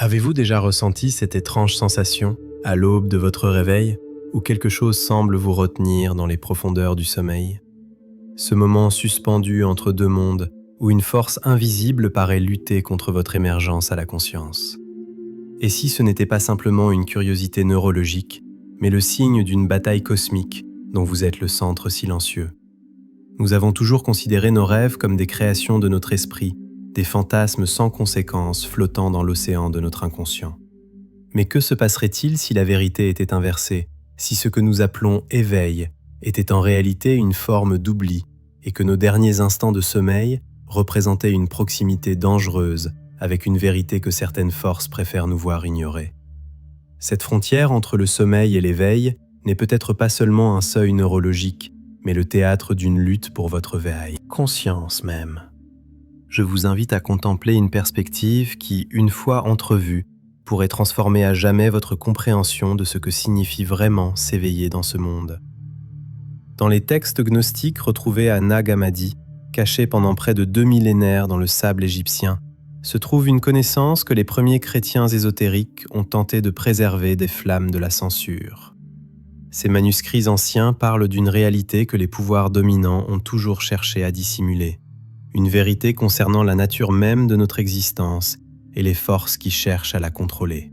Avez-vous déjà ressenti cette étrange sensation, à l'aube de votre réveil, où quelque chose semble vous retenir dans les profondeurs du sommeil? Ce moment suspendu entre deux mondes, où une force invisible paraît lutter contre votre émergence à la conscience. Et si ce n'était pas simplement une curiosité neurologique, mais le signe d'une bataille cosmique dont vous êtes le centre silencieux? Nous avons toujours considéré nos rêves comme des créations de notre esprit, des fantasmes sans conséquence flottant dans l'océan de notre inconscient. Mais que se passerait-il si la vérité était inversée, si ce que nous appelons éveil était en réalité une forme d'oubli et que nos derniers instants de sommeil représentaient une proximité dangereuse avec une vérité que certaines forces préfèrent nous voir ignorer? Cette frontière entre le sommeil et l'éveil n'est peut-être pas seulement un seuil neurologique, mais le théâtre d'une lutte pour votre veille, conscience même. Je vous invite à contempler une perspective qui, une fois entrevue, pourrait transformer à jamais votre compréhension de ce que signifie vraiment s'éveiller dans ce monde. Dans les textes gnostiques retrouvés à Nag Hammadi, cachés pendant près de 2 millénaires dans le sable égyptien, se trouve une connaissance que les premiers chrétiens ésotériques ont tenté de préserver des flammes de la censure. Ces manuscrits anciens parlent d'une réalité que les pouvoirs dominants ont toujours cherché à dissimuler, une vérité concernant la nature même de notre existence et les forces qui cherchent à la contrôler.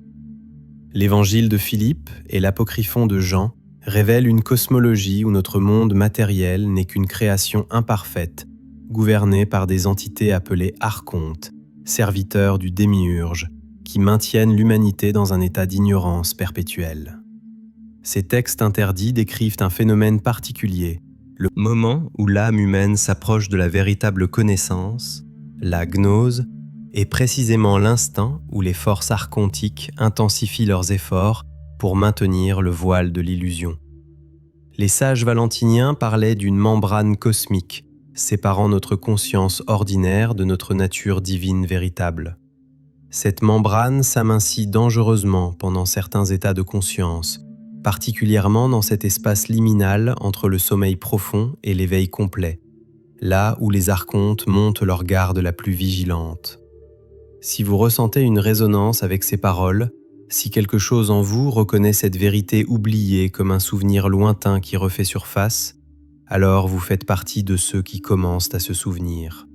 L'évangile de Philippe et l'apocryphon de Jean révèlent une cosmologie où notre monde matériel n'est qu'une création imparfaite, gouvernée par des entités appelées archontes, serviteurs du démiurge, qui maintiennent l'humanité dans un état d'ignorance perpétuelle. Ces textes interdits décrivent un phénomène particulier, le moment où l'âme humaine s'approche de la véritable connaissance, la gnose, est précisément l'instant où les forces archontiques intensifient leurs efforts pour maintenir le voile de l'illusion. Les sages valentiniens parlaient d'une membrane cosmique, séparant notre conscience ordinaire de notre nature divine véritable. Cette membrane s'amincit dangereusement pendant certains états de conscience, particulièrement dans cet espace liminal entre le sommeil profond et l'éveil complet, là où les archontes montent leur garde la plus vigilante. Si vous ressentez une résonance avec ces paroles, si quelque chose en vous reconnaît cette vérité oubliée comme un souvenir lointain qui refait surface, alors vous faites partie de ceux qui commencent à se souvenir.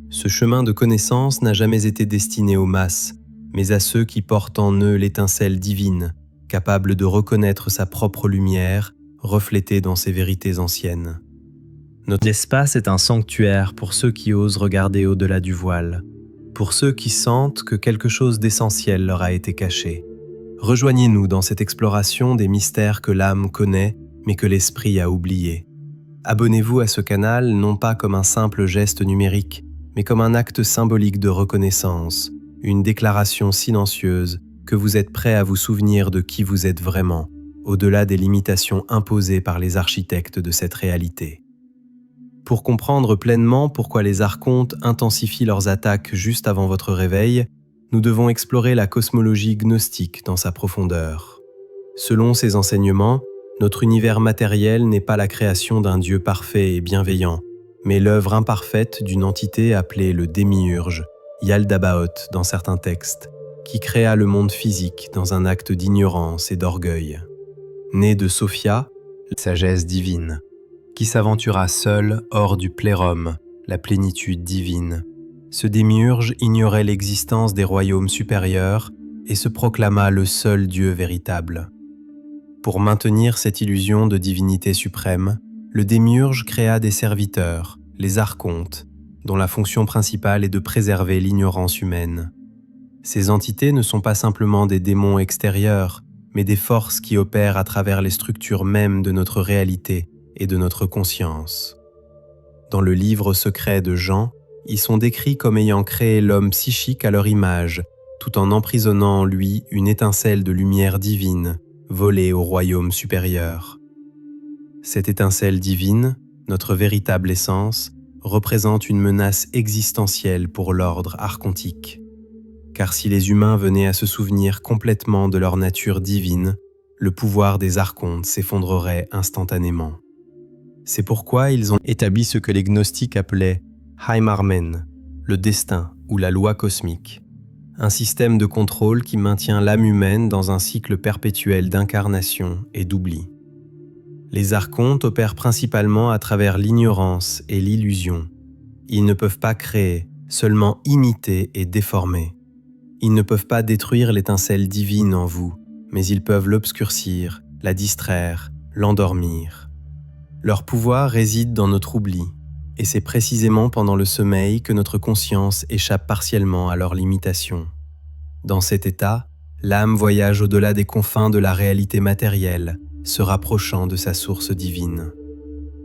Ce chemin de connaissance n'a jamais été destiné aux masses, mais à ceux qui portent en eux l'étincelle divine, capable de reconnaître sa propre lumière, reflétée dans ces vérités anciennes. Notre espace est un sanctuaire pour ceux qui osent regarder au-delà du voile, pour ceux qui sentent que quelque chose d'essentiel leur a été caché. Rejoignez-nous dans cette exploration des mystères que l'âme connaît, mais que l'esprit a oubliés. Abonnez-vous à ce canal non pas comme un simple geste numérique, mais comme un acte symbolique de reconnaissance, une déclaration silencieuse que vous êtes prêt à vous souvenir de qui vous êtes vraiment, au-delà des limitations imposées par les architectes de cette réalité. Pour comprendre pleinement pourquoi les archontes intensifient leurs attaques juste avant votre réveil, nous devons explorer la cosmologie gnostique dans sa profondeur. Selon ces enseignements, notre univers matériel n'est pas la création d'un Dieu parfait et bienveillant, mais l'œuvre imparfaite d'une entité appelée le démiurge, Yaldabaoth dans certains textes, qui créa le monde physique dans un acte d'ignorance et d'orgueil. Né de Sophia, la sagesse divine, qui s'aventura seul hors du plérum, la plénitude divine. Ce démiurge ignorait l'existence des royaumes supérieurs et se proclama le seul Dieu véritable. Pour maintenir cette illusion de divinité suprême, le démiurge créa des serviteurs, les archontes, dont la fonction principale est de préserver l'ignorance humaine. Ces entités ne sont pas simplement des démons extérieurs, mais des forces qui opèrent à travers les structures mêmes de notre réalité et de notre conscience. Dans le livre secret de Jean, ils sont décrits comme ayant créé l'homme psychique à leur image, tout en emprisonnant en lui une étincelle de lumière divine, volée au royaume supérieur. Cette étincelle divine, notre véritable essence, représente une menace existentielle pour l'ordre archontique. Car si les humains venaient à se souvenir complètement de leur nature divine, le pouvoir des archontes s'effondrerait instantanément. C'est pourquoi ils ont établi ce que les gnostiques appelaient Heimarmen, le destin ou la loi cosmique, un système de contrôle qui maintient l'âme humaine dans un cycle perpétuel d'incarnation et d'oubli. Les archontes opèrent principalement à travers l'ignorance et l'illusion. Ils ne peuvent pas créer, seulement imiter et déformer. Ils ne peuvent pas détruire l'étincelle divine en vous, mais ils peuvent l'obscurcir, la distraire, l'endormir. Leur pouvoir réside dans notre oubli, et c'est précisément pendant le sommeil que notre conscience échappe partiellement à leurs limitations. Dans cet état, l'âme voyage au-delà des confins de la réalité matérielle, se rapprochant de sa source divine.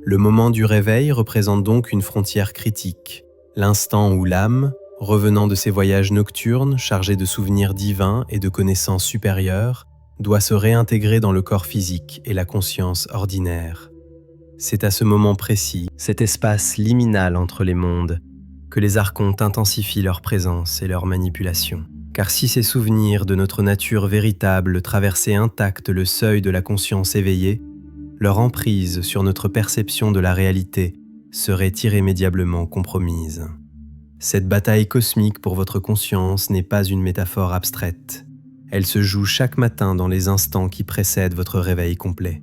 Le moment du réveil représente donc une frontière critique, l'instant où l'âme, revenant de ses voyages nocturnes chargés de souvenirs divins et de connaissances supérieures, doit se réintégrer dans le corps physique et la conscience ordinaire. C'est à ce moment précis, cet espace liminal entre les mondes, que les archontes intensifient leur présence et leur manipulation. Car si ces souvenirs de notre nature véritable traversaient intact le seuil de la conscience éveillée, leur emprise sur notre perception de la réalité serait irrémédiablement compromise. Cette bataille cosmique pour votre conscience n'est pas une métaphore abstraite. Elle se joue chaque matin dans les instants qui précèdent votre réveil complet.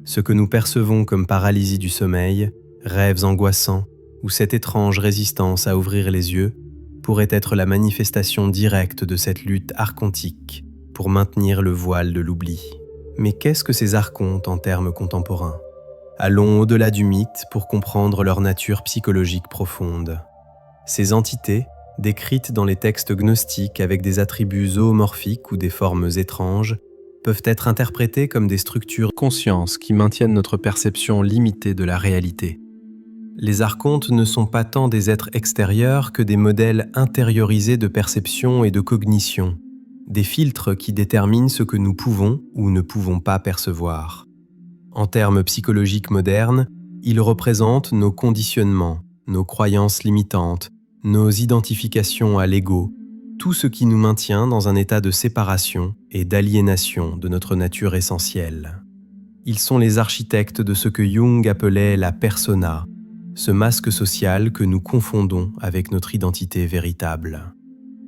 Ce que nous percevons comme paralysie du sommeil, rêves angoissants ou cette étrange résistance à ouvrir les yeux pourrait être la manifestation directe de cette lutte archontique pour maintenir le voile de l'oubli. Mais qu'est-ce que ces archontes en termes contemporains? Allons au-delà du mythe pour comprendre leur nature psychologique profonde. Ces entités, décrites dans les textes gnostiques avec des attributs zoomorphiques ou des formes étranges, peuvent être interprétées comme des structures de conscience qui maintiennent notre perception limitée de la réalité. Les archontes ne sont pas tant des êtres extérieurs que des modèles intériorisés de perception et de cognition, des filtres qui déterminent ce que nous pouvons ou ne pouvons pas percevoir. En termes psychologiques modernes, ils représentent nos conditionnements, nos croyances limitantes, nos identifications à l'ego, tout ce qui nous maintient dans un état de séparation et d'aliénation de notre nature essentielle. Ils sont les architectes de ce que Jung appelait la persona, ce masque social que nous confondons avec notre identité véritable.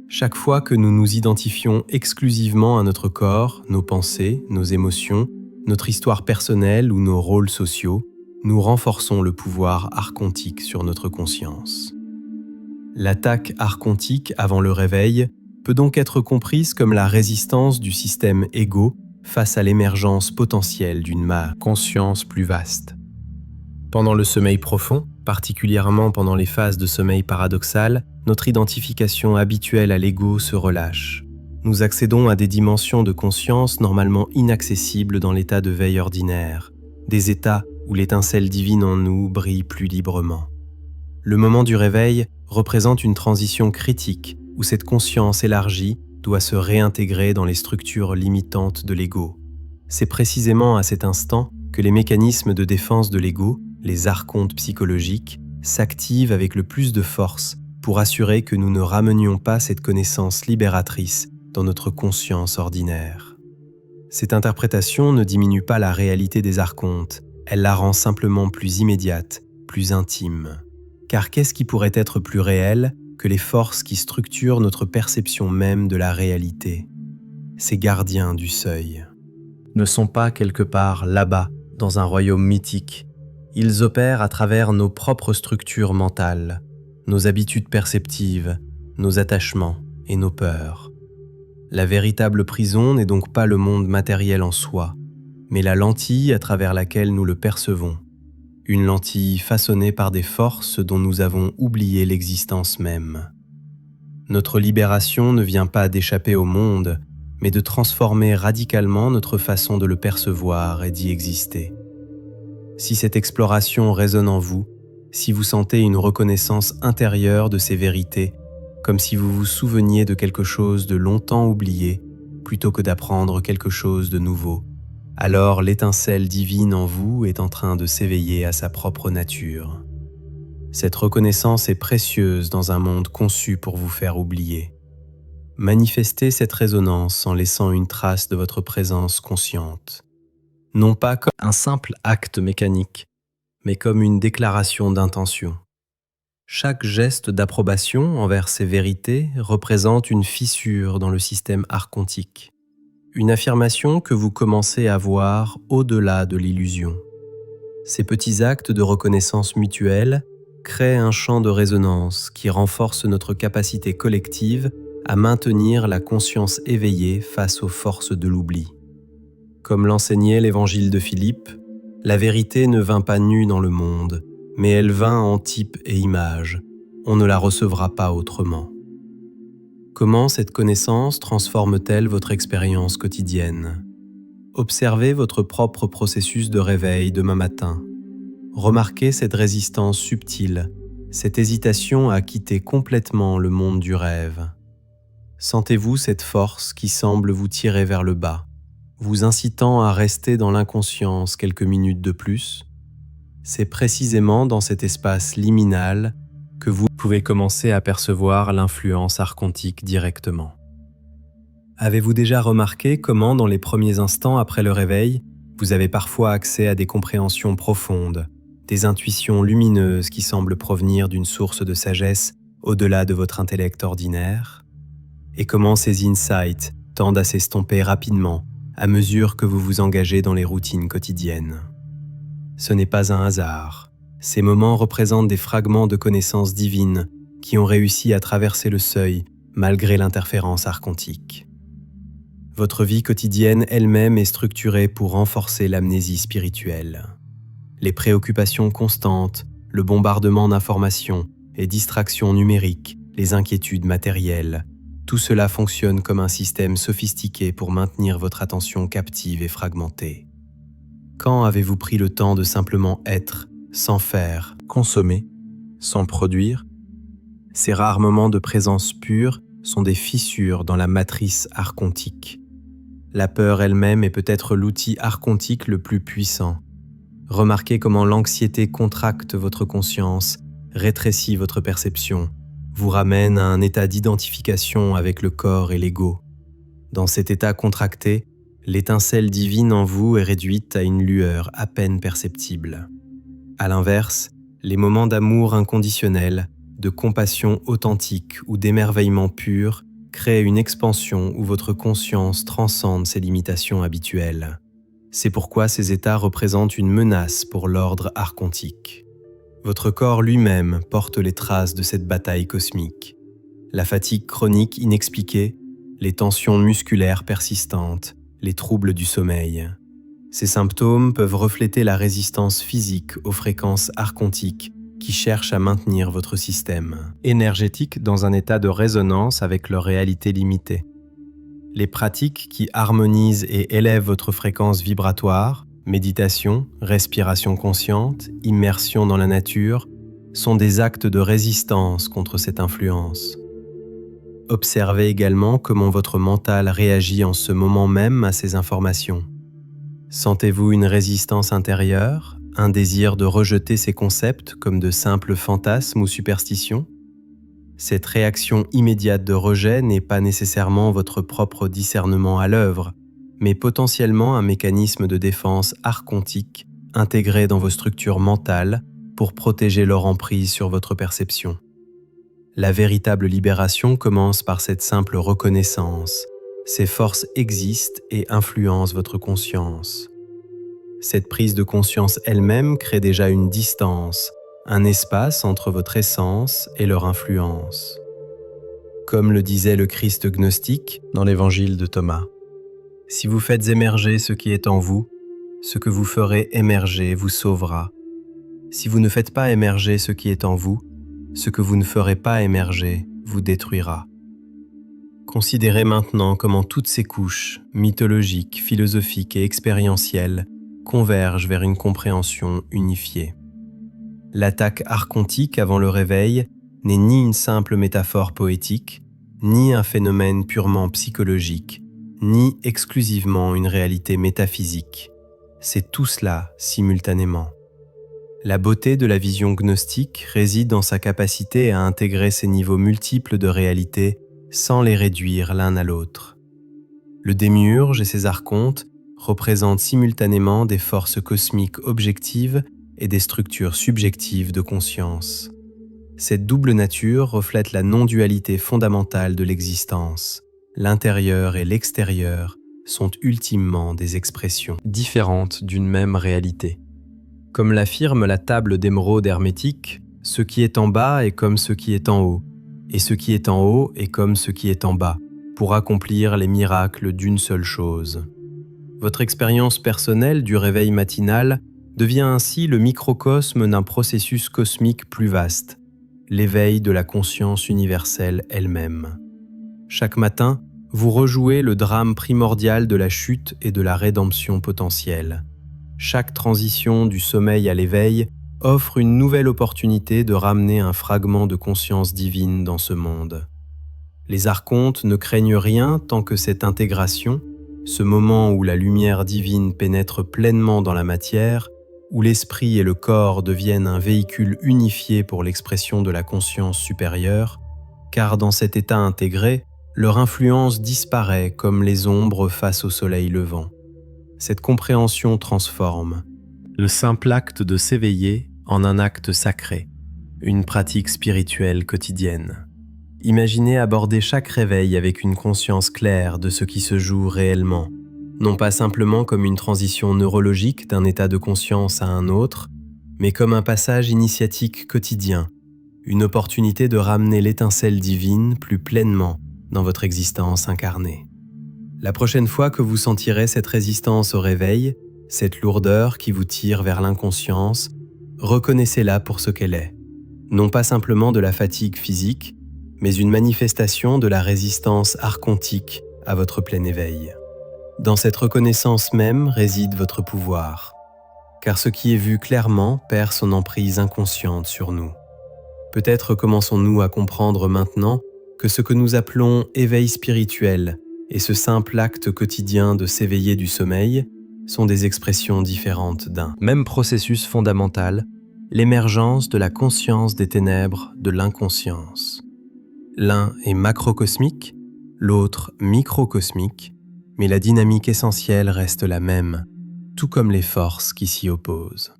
Chaque fois que nous nous identifions exclusivement à notre corps, nos pensées, nos émotions, notre histoire personnelle ou nos rôles sociaux, nous renforçons le pouvoir archontique sur notre conscience. L'attaque archontique avant le réveil peut donc être comprise comme la résistance du système égo face à l'émergence potentielle d'une conscience plus vaste. Pendant le sommeil profond, particulièrement pendant les phases de sommeil paradoxal, notre identification habituelle à l'ego se relâche. Nous accédons à des dimensions de conscience normalement inaccessibles dans l'état de veille ordinaire, des états où l'étincelle divine en nous brille plus librement. Le moment du réveil représente une transition critique où cette conscience élargie doit se réintégrer dans les structures limitantes de l'ego. C'est précisément à cet instant que les mécanismes de défense de l'ego, les archontes psychologiques, s'activent avec le plus de force pour assurer que nous ne ramenions pas cette connaissance libératrice dans notre conscience ordinaire. Cette interprétation ne diminue pas la réalité des archontes, elle la rend simplement plus immédiate, plus intime. Car qu'est-ce qui pourrait être plus réel que les forces qui structurent notre perception même de la réalité? Ces gardiens du seuil ne sont pas quelque part là-bas, dans un royaume mythique. Ils opèrent à travers nos propres structures mentales, nos habitudes perceptives, nos attachements et nos peurs. La véritable prison n'est donc pas le monde matériel en soi, mais la lentille à travers laquelle nous le percevons. Une lentille façonnée par des forces dont nous avons oublié l'existence même. Notre libération ne vient pas d'échapper au monde, mais de transformer radicalement notre façon de le percevoir et d'y exister. Si cette exploration résonne en vous, si vous sentez une reconnaissance intérieure de ces vérités, comme si vous vous souveniez de quelque chose de longtemps oublié, plutôt que d'apprendre quelque chose de nouveau, alors l'étincelle divine en vous est en train de s'éveiller à sa propre nature. Cette reconnaissance est précieuse dans un monde conçu pour vous faire oublier. Manifestez cette résonance en laissant une trace de votre présence consciente, non pas comme un simple acte mécanique, mais comme une déclaration d'intention. Chaque geste d'approbation envers ces vérités représente une fissure dans le système archontique, une affirmation que vous commencez à voir au-delà de l'illusion. Ces petits actes de reconnaissance mutuelle créent un champ de résonance qui renforce notre capacité collective à maintenir la conscience éveillée face aux forces de l'oubli. Comme l'enseignait l'évangile de Philippe, la vérité ne vint pas nue dans le monde, mais elle vint en type et image. On ne la recevra pas autrement. Comment cette connaissance transforme-t-elle votre expérience quotidienne ? Observez votre propre processus de réveil demain matin. Remarquez cette résistance subtile, cette hésitation à quitter complètement le monde du rêve. Sentez-vous cette force qui semble vous tirer vers le bas, vous incitant à rester dans l'inconscience quelques minutes de plus? C'est précisément dans cet espace liminal que vous pouvez commencer à percevoir l'influence archontique directement. Avez-vous déjà remarqué comment, dans les premiers instants après le réveil, vous avez parfois accès à des compréhensions profondes, des intuitions lumineuses qui semblent provenir d'une source de sagesse au-delà de votre intellect ordinaire? Et comment ces insights tendent à s'estomper rapidement à mesure que vous vous engagez dans les routines quotidiennes? Ce n'est pas un hasard. Ces moments représentent des fragments de connaissances divines qui ont réussi à traverser le seuil malgré l'interférence archontique. Votre vie quotidienne elle-même est structurée pour renforcer l'amnésie spirituelle. Les préoccupations constantes, le bombardement d'informations, les distractions numériques, les inquiétudes matérielles, tout cela fonctionne comme un système sophistiqué pour maintenir votre attention captive et fragmentée. Quand avez-vous pris le temps de simplement être, sans faire, consommer, sans produire? Ces rares moments de présence pure sont des fissures dans la matrice archontique. La peur elle-même est peut-être l'outil archontique le plus puissant. Remarquez comment l'anxiété contracte votre conscience, rétrécit votre perception, vous ramène à un état d'identification avec le corps et l'ego. Dans cet état contracté, l'étincelle divine en vous est réduite à une lueur à peine perceptible. À l'inverse, les moments d'amour inconditionnel, de compassion authentique ou d'émerveillement pur créent une expansion où votre conscience transcende ses limitations habituelles. C'est pourquoi ces états représentent une menace pour l'ordre archontique. Votre corps lui-même porte les traces de cette bataille cosmique. La fatigue chronique inexpliquée, les tensions musculaires persistantes, les troubles du sommeil. Ces symptômes peuvent refléter la résistance physique aux fréquences archontiques qui cherchent à maintenir votre système énergétique dans un état de résonance avec leur réalité limitée. Les pratiques qui harmonisent et élèvent votre fréquence vibratoire, méditation, respiration consciente, immersion dans la nature, sont des actes de résistance contre cette influence. Observez également comment votre mental réagit en ce moment même à ces informations. Sentez-vous une résistance intérieure, un désir de rejeter ces concepts comme de simples fantasmes ou superstitions? Cette réaction immédiate de rejet n'est pas nécessairement votre propre discernement à l'œuvre, mais potentiellement un mécanisme de défense archontique intégré dans vos structures mentales pour protéger leur emprise sur votre perception. La véritable libération commence par cette simple reconnaissance. Ces forces existent et influencent votre conscience. Cette prise de conscience elle-même crée déjà une distance, un espace entre votre essence et leur influence. Comme le disait le Christ gnostique dans l'évangile de Thomas, « Si vous faites émerger ce qui est en vous, ce que vous ferez émerger vous sauvera. Si vous ne faites pas émerger ce qui est en vous, ce que vous ne ferez pas émerger vous détruira. » Considérez maintenant comment toutes ces couches, mythologiques, philosophiques et expérientielles, convergent vers une compréhension unifiée. L'attaque archontique avant le réveil n'est ni une simple métaphore poétique, ni un phénomène purement psychologique, ni exclusivement une réalité métaphysique. C'est tout cela simultanément. La beauté de la vision gnostique réside dans sa capacité à intégrer ces niveaux multiples de réalité sans les réduire l'un à l'autre. Le démiurge et ses archontes représentent simultanément des forces cosmiques objectives et des structures subjectives de conscience. Cette double nature reflète la non-dualité fondamentale de l'existence. L'intérieur et l'extérieur sont ultimement des expressions différentes d'une même réalité. Comme l'affirme la table d'émeraude hermétique, ce qui est en bas est comme ce qui est en haut, et ce qui est en haut est comme ce qui est en bas, pour accomplir les miracles d'une seule chose. Votre expérience personnelle du réveil matinal devient ainsi le microcosme d'un processus cosmique plus vaste, l'éveil de la conscience universelle elle-même. Chaque matin, vous rejouez le drame primordial de la chute et de la rédemption potentielle. Chaque transition du sommeil à l'éveil offre une nouvelle opportunité de ramener un fragment de conscience divine dans ce monde. Les archontes ne craignent rien tant que cette intégration, ce moment où la lumière divine pénètre pleinement dans la matière, où l'esprit et le corps deviennent un véhicule unifié pour l'expression de la conscience supérieure, car dans cet état intégré, leur influence disparaît comme les ombres face au soleil levant. Cette compréhension transforme le simple acte de s'éveiller en un acte sacré, une pratique spirituelle quotidienne. Imaginez aborder chaque réveil avec une conscience claire de ce qui se joue réellement, non pas simplement comme une transition neurologique d'un état de conscience à un autre, mais comme un passage initiatique quotidien, une opportunité de ramener l'étincelle divine plus pleinement dans votre existence incarnée. La prochaine fois que vous sentirez cette résistance au réveil, cette lourdeur qui vous tire vers l'inconscience, reconnaissez-la pour ce qu'elle est. Non pas simplement de la fatigue physique, mais une manifestation de la résistance archontique à votre plein éveil. Dans cette reconnaissance même réside votre pouvoir, car ce qui est vu clairement perd son emprise inconsciente sur nous. Peut-être commençons-nous à comprendre maintenant que ce que nous appelons éveil spirituel et ce simple acte quotidien de s'éveiller du sommeil sont des expressions différentes d'un même processus fondamental, l'émergence de la conscience des ténèbres de l'inconscience. L'un est macrocosmique, l'autre microcosmique, mais la dynamique essentielle reste la même, tout comme les forces qui s'y opposent.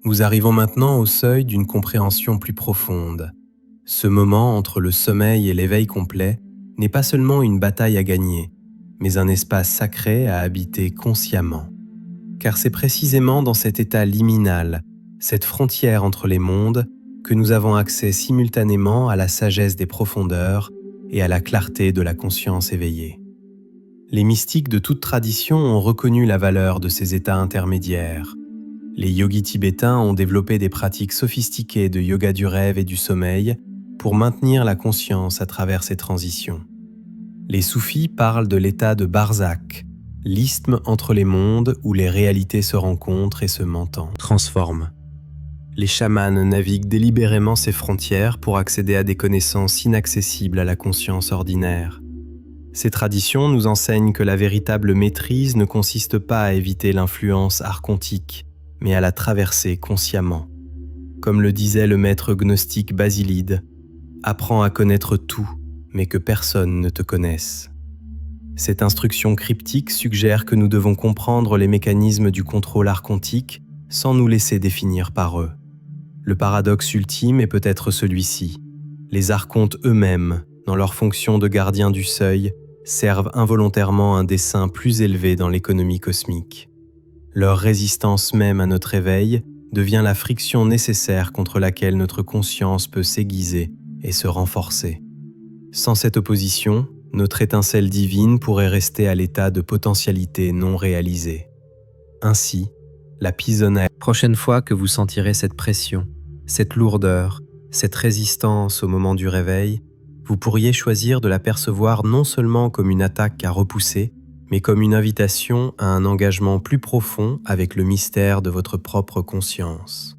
Nous arrivons maintenant au seuil d'une compréhension plus profonde. Ce moment entre le sommeil et l'éveil complet n'est pas seulement une bataille à gagner, mais un espace sacré à habiter consciemment. Car c'est précisément dans cet état liminal, cette frontière entre les mondes, que nous avons accès simultanément à la sagesse des profondeurs et à la clarté de la conscience éveillée. Les mystiques de toute tradition ont reconnu la valeur de ces états intermédiaires. Les yogis tibétains ont développé des pratiques sophistiquées de yoga du rêve et du sommeil pour maintenir la conscience à travers ces transitions. Les soufis parlent de l'état de Barzakh, l'isthme entre les mondes où les réalités se rencontrent et se transforment. Les chamans naviguent délibérément ces frontières pour accéder à des connaissances inaccessibles à la conscience ordinaire. Ces traditions nous enseignent que la véritable maîtrise ne consiste pas à éviter l'influence archontique, mais à la traverser consciemment. Comme le disait le maître gnostique Basilide, « Apprends à connaître tout, mais que personne ne te connaisse ». Cette instruction cryptique suggère que nous devons comprendre les mécanismes du contrôle archontique sans nous laisser définir par eux. Le paradoxe ultime est peut-être celui-ci. Les archontes eux-mêmes, dans leur fonction de gardiens du seuil, servent involontairement un dessein plus élevé dans l'économie cosmique. Leur résistance même à notre éveil devient la friction nécessaire contre laquelle notre conscience peut s'aiguiser et se renforcer. Sans cette opposition, notre étincelle divine pourrait rester à l'état de potentialité non réalisée. Ainsi, la pisonnaire. Prochaine fois que vous sentirez cette pression, cette lourdeur, cette résistance au moment du réveil, vous pourriez choisir de la percevoir non seulement comme une attaque à repousser, mais comme une invitation à un engagement plus profond avec le mystère de votre propre conscience.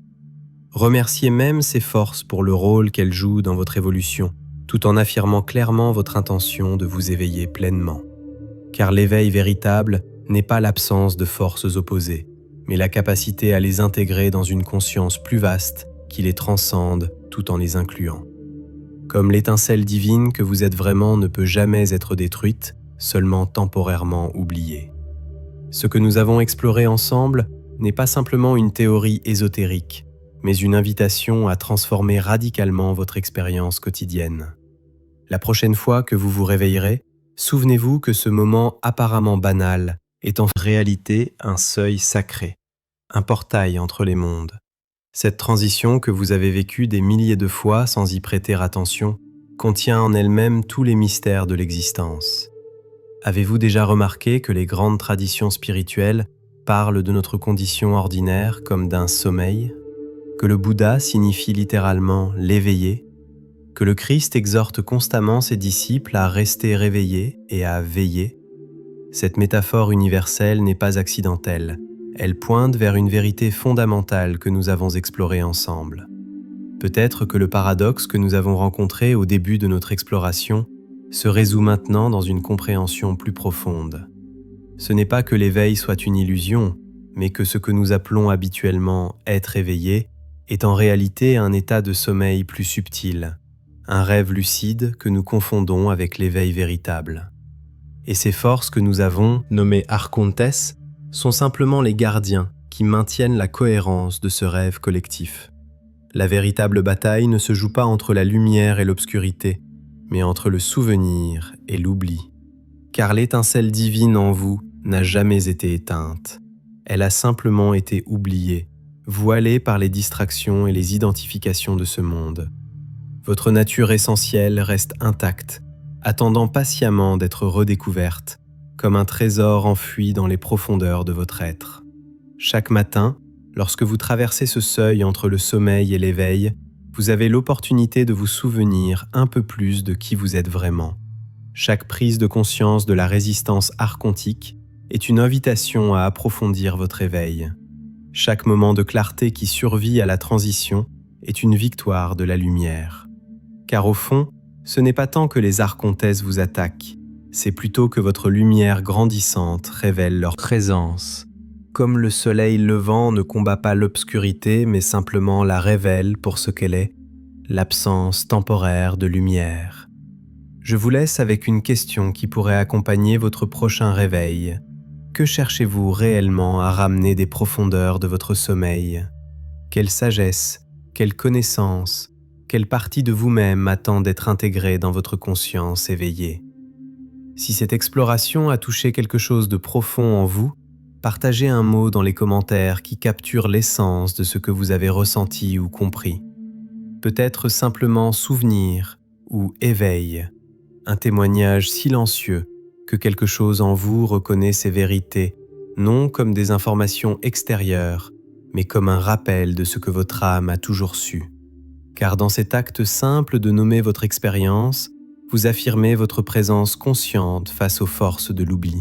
Remerciez même ces forces pour le rôle qu'elles jouent dans votre évolution, tout en affirmant clairement votre intention de vous éveiller pleinement. Car l'éveil véritable n'est pas l'absence de forces opposées, mais la capacité à les intégrer dans une conscience plus vaste qui les transcende tout en les incluant. Comme l'étincelle divine que vous êtes vraiment ne peut jamais être détruite, seulement temporairement oubliée. Ce que nous avons exploré ensemble n'est pas simplement une théorie ésotérique, mais une invitation à transformer radicalement votre expérience quotidienne. La prochaine fois que vous vous réveillerez, souvenez-vous que ce moment apparemment banal est en réalité un seuil sacré, un portail entre les mondes. Cette transition que vous avez vécue des milliers de fois sans y prêter attention contient en elle-même tous les mystères de l'existence. Avez-vous déjà remarqué que les grandes traditions spirituelles parlent de notre condition ordinaire comme d'un sommeil, que le Bouddha signifie littéralement l'éveillé, que le Christ exhorte constamment ses disciples à rester réveillés et à veiller? Cette métaphore universelle n'est pas accidentelle. Elle pointe vers une vérité fondamentale que nous avons explorée ensemble. Peut-être que le paradoxe que nous avons rencontré au début de notre exploration se résout maintenant dans une compréhension plus profonde. Ce n'est pas que l'éveil soit une illusion, mais que ce que nous appelons habituellement être éveillé est en réalité un état de sommeil plus subtil, un rêve lucide que nous confondons avec l'éveil véritable. Et ces forces que nous avons, nommées archontes, sont simplement les gardiens qui maintiennent la cohérence de ce rêve collectif. La véritable bataille ne se joue pas entre la lumière et l'obscurité, mais entre le souvenir et l'oubli. Car l'étincelle divine en vous n'a jamais été éteinte. Elle a simplement été oubliée, voilée par les distractions et les identifications de ce monde. Votre nature essentielle reste intacte, attendant patiemment d'être redécouverte, comme un trésor enfoui dans les profondeurs de votre être. Chaque matin, lorsque vous traversez ce seuil entre le sommeil et l'éveil, vous avez l'opportunité de vous souvenir un peu plus de qui vous êtes vraiment. Chaque prise de conscience de la résistance archontique est une invitation à approfondir votre éveil. Chaque moment de clarté qui survit à la transition est une victoire de la lumière. Car au fond, ce n'est pas tant que les archontes vous attaquent, c'est plutôt que votre lumière grandissante révèle leur présence. Comme le soleil levant ne combat pas l'obscurité, mais simplement la révèle pour ce qu'elle est, l'absence temporaire de lumière. Je vous laisse avec une question qui pourrait accompagner votre prochain réveil. Que cherchez-vous réellement à ramener des profondeurs de votre sommeil? Quelle sagesse, quelle connaissance, quelle partie de vous-même attend d'être intégrée dans votre conscience éveillée? Si cette exploration a touché quelque chose de profond en vous, partagez un mot dans les commentaires qui capture l'essence de ce que vous avez ressenti ou compris. Peut-être simplement souvenir ou éveil, un témoignage silencieux que quelque chose en vous reconnaît ces vérités, non comme des informations extérieures, mais comme un rappel de ce que votre âme a toujours su. Car dans cet acte simple de nommer votre expérience, vous affirmez votre présence consciente face aux forces de l'oubli.